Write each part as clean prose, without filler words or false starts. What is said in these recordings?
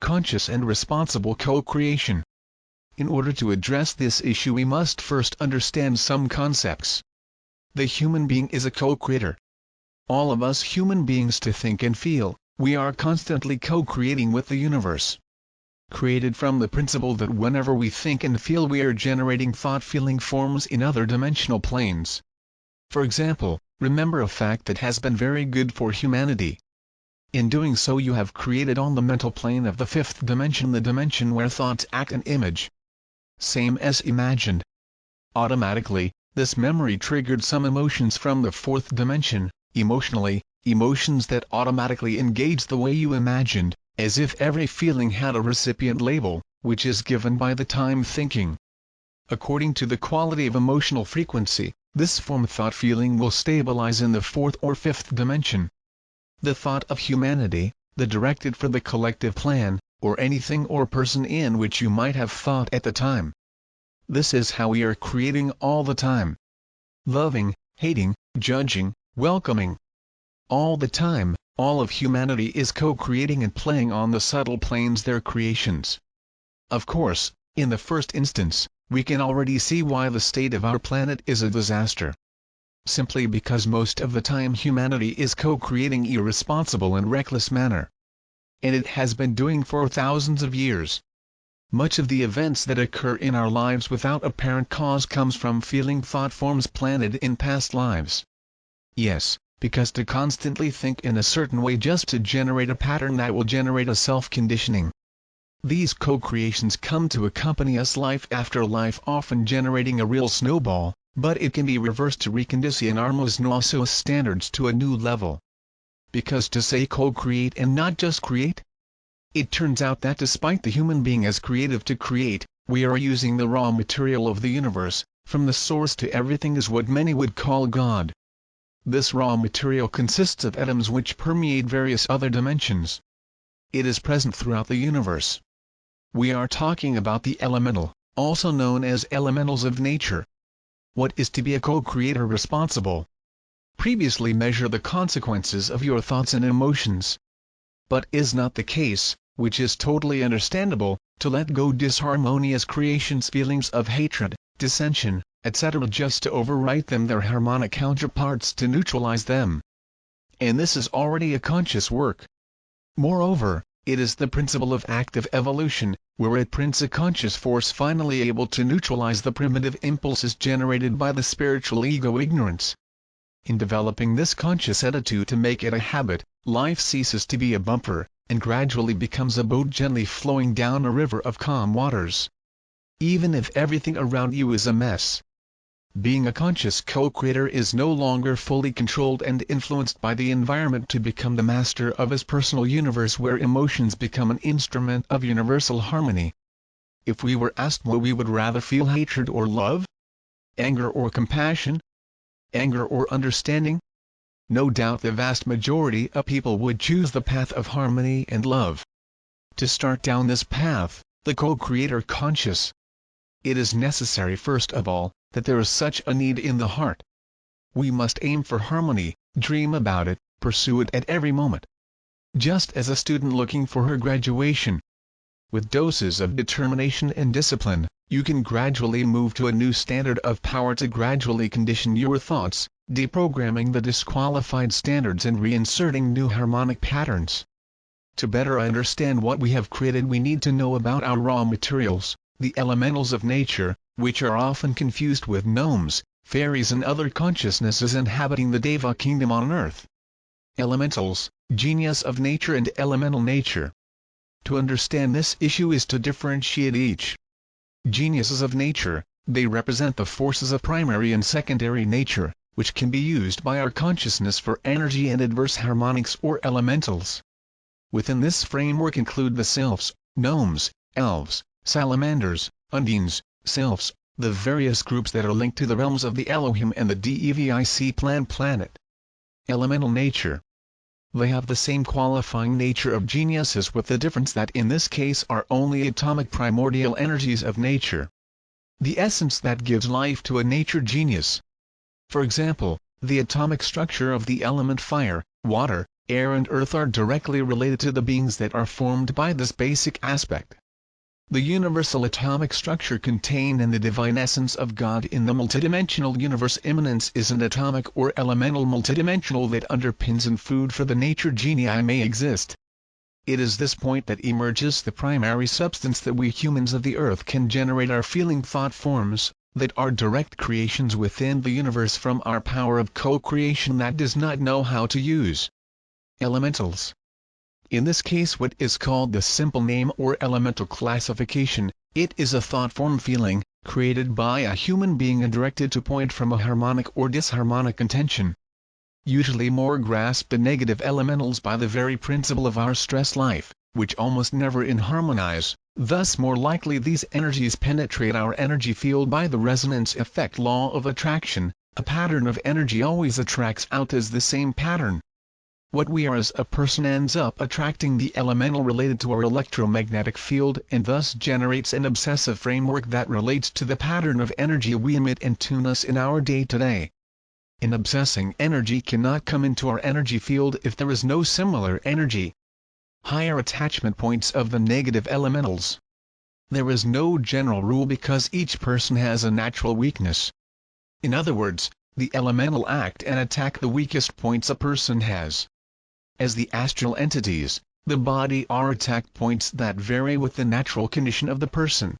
conscious and responsible co-creation. In order to address this issue, we must first understand some concepts. The human being is a co-creator. All of us human beings to think and feel, we are constantly co-creating with the universe. Created from the principle that whenever we think and feel, we are generating thought-feeling forms in other dimensional planes. For example, remember a fact that has been very good for humanity. In doing so, you have created on the mental plane of the fifth dimension, the dimension where thoughts act and image. Same as imagined. Automatically, this memory triggered some emotions from the fourth dimension, emotionally, emotions that automatically engage the way you imagined, as if every feeling had a recipient label, which is given by the time thinking. According to the quality of emotional frequency, this form thought feeling will stabilize in the fourth or fifth dimension. The thought of humanity, the directed for the collective plan, or anything or person in which you might have thought at the time. This is how we are creating all the time. Loving, hating, judging, welcoming. All the time, all of humanity is co-creating and playing on the subtle planes their creations. Of course, in the first instance, we can already see why the state of our planet is a disaster. Simply because most of the time humanity is co-creating irresponsible and reckless manner. And it has been doing for thousands of years. Much of the events that occur in our lives without apparent cause comes from feeling thought forms planted in past lives. Yes, because to constantly think in a certain way just to generate a pattern that will generate a self-conditioning. These co-creations come to accompany us life after life, often generating a real snowball, but it can be reversed to recondition our nosos standards to a new level. Because to say co-create and not just create? It turns out that despite the human being as creative to create, we are using the raw material of the universe, from the source to everything is what many would call God. This raw material consists of atoms which permeate various other dimensions. It is present throughout the universe. We are talking about the elemental, also known as elementals of nature. What is to be a co-creator responsible? Previously measure the consequences of your thoughts and emotions. But is not the case, which is totally understandable, to let go disharmonious creations, feelings of hatred, dissension, etc. just to overwrite them their harmonic counterparts to neutralize them. And this is already a conscious work. Moreover, it is the principle of active evolution, where it prints a conscious force finally able to neutralize the primitive impulses generated by the spiritual ego ignorance. In developing this conscious attitude to make it a habit, life ceases to be a bumper, and gradually becomes a boat gently flowing down a river of calm waters. Even if everything around you is a mess. Being a conscious co-creator is no longer fully controlled and influenced by the environment to become the master of his personal universe, where emotions become an instrument of universal harmony. If we were asked what we would rather feel, hatred or love? Anger or compassion? Anger or understanding? No doubt the vast majority of people would choose the path of harmony and love. To start down this path, the co-creator conscious, it is necessary first of all, that there is such a need in the heart. We must aim for harmony, dream about it, pursue it at every moment. Just as a student looking for her graduation. With doses of determination and discipline, you can gradually move to a new standard of power to gradually condition your thoughts, deprogramming the disqualified standards and reinserting new harmonic patterns. To better understand what we have created, we need to know about our raw materials, the elementals of nature, which are often confused with gnomes, fairies and other consciousnesses inhabiting the Deva kingdom on earth. Elementals, genius of nature and elemental nature. To understand this issue is to differentiate each. Geniuses of nature, they represent the forces of primary and secondary nature, which can be used by our consciousness for energy and adverse harmonics or elementals. Within this framework include the sylphs, gnomes, elves, salamanders, undines, sylphs, the various groups that are linked to the realms of the Elohim and the Devic planet. Elemental nature. They have the same qualifying nature of geniuses, with the difference that in this case are only atomic primordial energies of nature. The essence that gives life to a nature genius. For example, the atomic structure of the element fire, water, air and earth are directly related to the beings that are formed by this basic aspect. The universal atomic structure contained in the divine essence of God in the multidimensional universe immanence is an atomic or elemental multidimensional that underpins and food for the nature genii may exist. It is this point that emerges the primary substance that we humans of the earth can generate our feeling thought forms, that are direct creations within the universe from our power of co-creation that does not know how to use elementals. In this case what is called the simple name or elemental classification, it is a thought form feeling, created by a human being and directed to point from a harmonic or disharmonic intention. Usually more grasped the negative elementals by the very principle of our stress life, which almost never inharmonize, thus more likely these energies penetrate our energy field by the resonance effect law of attraction. A pattern of energy always attracts out as the same pattern. What we are as a person ends up attracting the elemental related to our electromagnetic field and thus generates an obsessive framework that relates to the pattern of energy we emit and tune us in our day-to-day. An obsessing energy cannot come into our energy field if there is no similar energy. Higher attachment points of the negative elementals. There is no general rule because each person has a natural weakness. In other words, the elemental act and attack the weakest points a person has. As the astral entities, the body are attack points that vary with the natural condition of the person.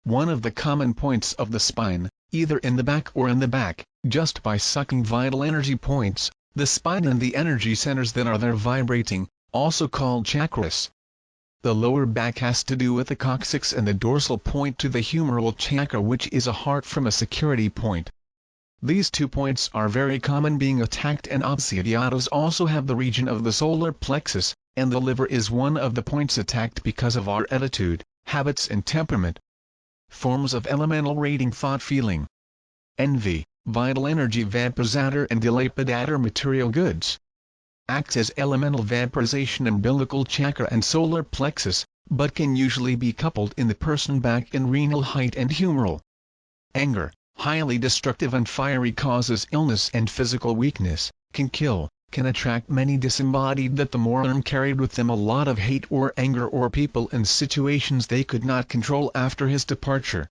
One of the common points of the spine, either in the back or in the back, just by sucking vital energy points, the spine and the energy centers that are there vibrating, also called chakras. The lower back has to do with the coccyx and the dorsal point to the humeral chakra which is a heart from a security point. These 2 points are very common being attacked and obsidiados also have the region of the solar plexus, and the liver is one of the points attacked because of our attitude, habits and temperament. Forms of elemental rating thought feeling. Envy, vital energy vaporizator and dilapidator material goods. Acts as elemental vaporization umbilical chakra and solar plexus, but can usually be coupled in the person back in renal height and humeral. Anger, highly destructive and fiery causes illness and physical weakness, can kill, can attract many disembodied that the moron carried with them a lot of hate or anger or people and situations they could not control after his departure.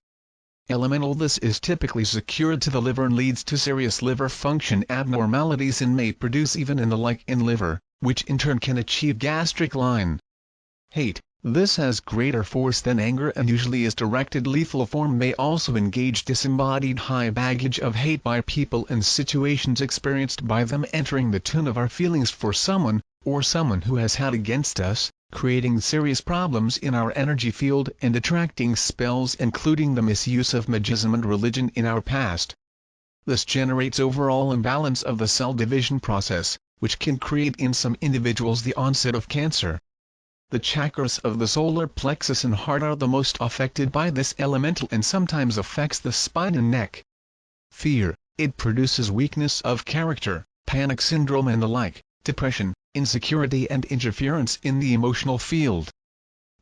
Elemental this is typically secured to the liver and leads to serious liver function abnormalities and may produce even in the like in liver, which in turn can achieve gastric line. Hate. This has greater force than anger and usually is directed lethal form may also engage disembodied high baggage of hate by people and situations experienced by them entering the tune of our feelings for someone, or someone who has had against us, creating serious problems in our energy field and attracting spells including the misuse of magism and religion in our past. This generates overall imbalance of the cell division process, which can create in some individuals the onset of cancer. The chakras of the solar plexus and heart are the most affected by this elemental and sometimes affects the spine and neck. Fear, it produces weakness of character, panic syndrome and the like, depression, insecurity and interference in the emotional field.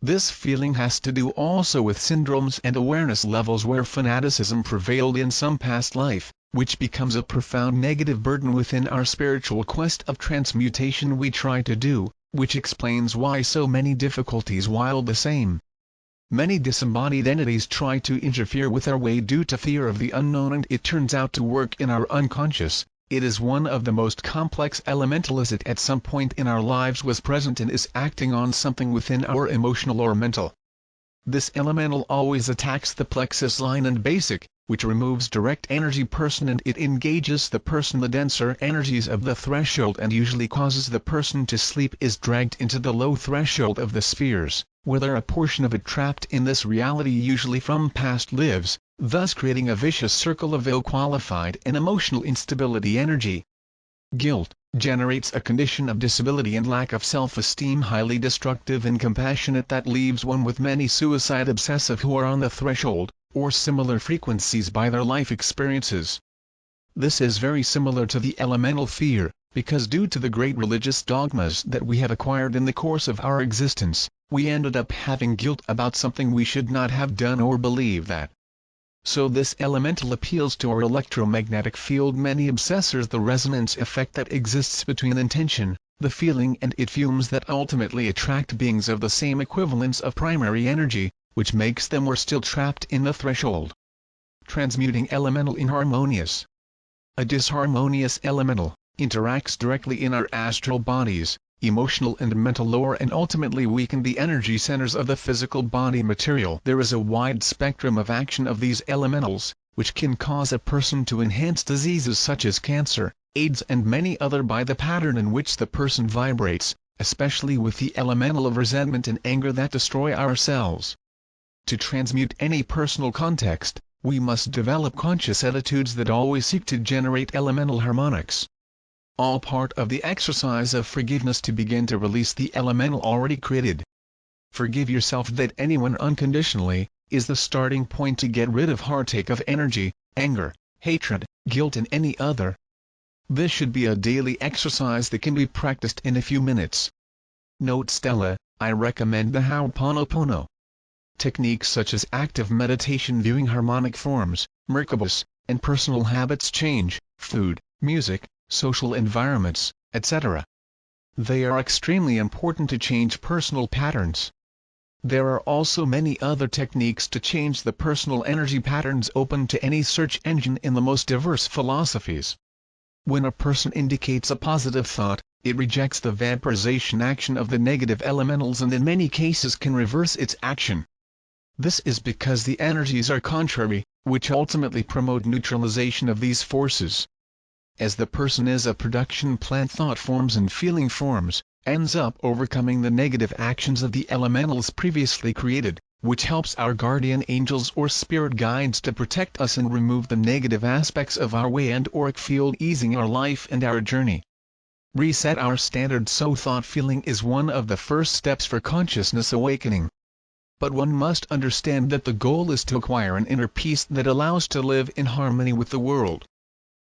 This feeling has to do also with syndromes and awareness levels where fanaticism prevailed in some past life, which becomes a profound negative burden within our spiritual quest of transmutation we try to do, which explains why so many difficulties while the same. Many disembodied entities try to interfere with our way due to fear of the unknown and it turns out to work in our unconscious. It is one of the most complex elementals that at some point in our lives was present and is acting on something within our emotional or mental. This elemental always attacks the plexus line and basic, which removes direct energy person and it engages the person the denser energies of the threshold and usually causes the person to sleep is dragged into the low threshold of the spheres, whether a portion of it trapped in this reality usually from past lives, thus creating a vicious circle of ill-qualified and emotional instability energy. Guilt generates a condition of disability and lack of self-esteem highly destructive and compassionate that leaves one with many suicide obsessive who are on the threshold, or similar frequencies by their life experiences. This is very similar to the elemental fear, because due to the great religious dogmas that we have acquired in the course of our existence, we ended up having guilt about something we should not have done or believe that So this elemental appeals to our electromagnetic field. Many obsessors the resonance effect that exists between intention, the feeling, and it fumes that ultimately attract beings of the same equivalence of primary energy, which makes them or still trapped in the threshold. Transmuting elemental inharmonious. A disharmonious elemental interacts directly in our astral bodies, emotional and mental lower, and ultimately weaken the energy centers of the physical body material. There is a wide spectrum of action of these elementals, which can cause a person to enhance diseases such as cancer, AIDS, and many other by the pattern in which the person vibrates, especially with the elemental of resentment and anger that destroy ourselves. To transmute any personal context, we must develop conscious attitudes that always seek to generate elemental harmonics. All part of the exercise of forgiveness to begin to release the elemental already created. Forgive yourself that anyone unconditionally, is the starting point to get rid of heartache of energy, anger, hatred, guilt, and any other. This should be a daily exercise that can be practiced in a few minutes. Note: Stella, I recommend the Ho'oponopono. Techniques such as active meditation, viewing harmonic forms, Merkabahs, and personal habits change, food, music, social environments, etc. They are extremely important to change personal patterns. There are also many other techniques to change the personal energy patterns open to any search engine in the most diverse philosophies. When a person indicates a positive thought, it rejects the vaporization action of the negative elementals and in many cases can reverse its action. This is because the energies are contrary, which ultimately promote neutralization of these forces. As the person is a production plant, thought forms and feeling forms, ends up overcoming the negative actions of the elementals previously created, which helps our guardian angels or spirit guides to protect us and remove the negative aspects of our way and auric field, easing our life and our journey. Reset our standards. So thought feeling is one of the first steps for consciousness awakening. But one must understand that the goal is to acquire an inner peace that allows to live in harmony with the world.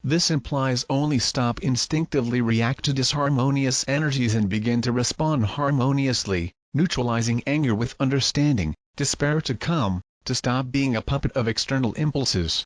This implies only stop instinctively react to disharmonious energies and begin to respond harmoniously, neutralizing anger with understanding, despair to calm, to stop being a puppet of external impulses.